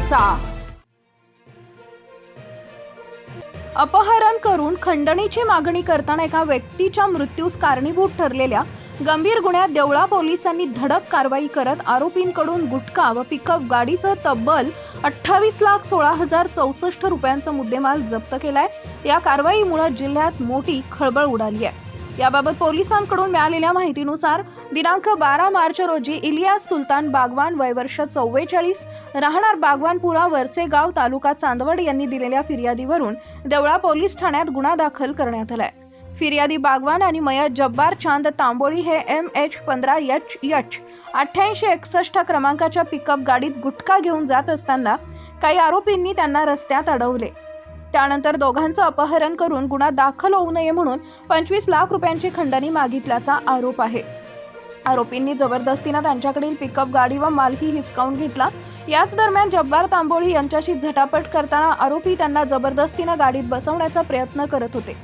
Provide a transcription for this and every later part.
करायचा। अपहरण करून खंडणीची मागणी करताना एका व्यक्तीच्या मृत्यूस कारणीभूत ठरलेल्या गंभीर गुन्ह्यात देवळा पोलिसांनी धडक कारवाई करत आरोपींकडून गुटखा व पिकअप गाडीसह तब्बल 28,16,064 रुपयांचा मुद्देमाल जप्त केलाय। या कारवाईमुळे जिल्ह्यात मोठी खळबळ उडाली आहे। याबाबत पोलिसांकडून मिळालेल्या माहितीनुसार दिनांक 12 मार्च रोजी इलियास सुलतान बागवान वय वर्ष 44 राहणार बागवानपुरा वरचे गाव तालुका चांदवड यांनी दिलेल्या फिर्यादीवरून देवळा पोलीस ठाण्यात गुन्हा दाखल करण्यात आलाय। फिर्यादी बागवान आणि मयत जब्बार चांद तांबोळी हे MH15HH 8861 क्रमांकाच्या पिकअप गाडीत गुटखा घेऊन जात असताना काही आरोपींनी त्यांना रस्त्यात अडवले। त्यानंतर दोघांचं अपहरण करून गुन्हा दाखल होऊ नये म्हणून 25 लाख रुपयांची खंडणी मागितल्याचा आरोप आहे। आरोपींनी जबरदस्तीने त्यांच्याकडील पिकअप गाडी व मालही हिसकावून घेतला। याच दरम्यान जब्बार तांबोळी यांच्याशी झटापट करताना आरोपी त्यांना जबरदस्तीने गाडीत बसवण्याचा प्रयत्न करत होते।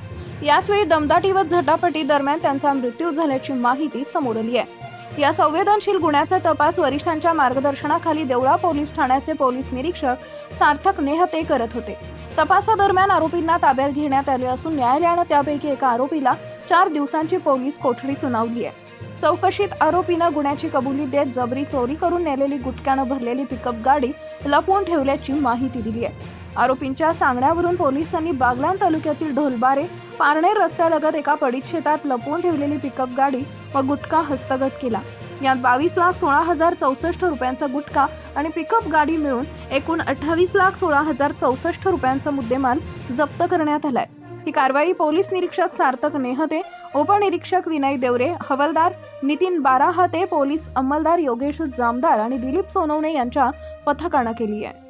याचवेळी दमदाटी व झटापटी दरम्यान त्यांचा मृत्यू झाल्याची माहिती समोर आली आहे। या संवेदनशील गुन्ह्याचा तपास वरिष्ठांच्या मार्गदर्शनाखाली देवळा पोलीस ठाण्याचे पोलीस निरीक्षक सार्थक नेहते करत होते। तपासादरम्यान आरोपींना ताब्यात घेण्यात आले असून न्यायालयाने त्यापैकी एका आरोपीला 4 दिवसांची पोलीस कोठडी सुनावली आहे। चौकशीत आरोपीनं गुन्ह्याची कबुली देत जबरी चोरी करून नेलेली गुटख्यानं भरलेली पिकअप गाडी लपवून ठेवल्याची माहिती दिली आहे। आरोपींच्या सांगण्यावरून पोलिसांनी बागलाण तालुक्यातील ढोलबारे पारनेर रस्त्यालगत एका पडीत शेतात लपवून ठेवलेली पिकअप गाडी व गुटखा हस्तगत केला। यात 22,16,064 रुपयांचा गुटखा आणि पिकअप गाडी मिळून एकूण 28,16,064 रुपयांचा मुद्देमाल जप्त करण्यात आलाय। ही कारवाई पोलीस निरीक्षक सार्थक नेहते, उपनिरीक्षक विनय देवरे, हवालदार नितीन बाराहाते, पोलीस अंमलदार योगेश जामदार आणि दिलीप सोनवणे यांच्या पथकानं केली आहे।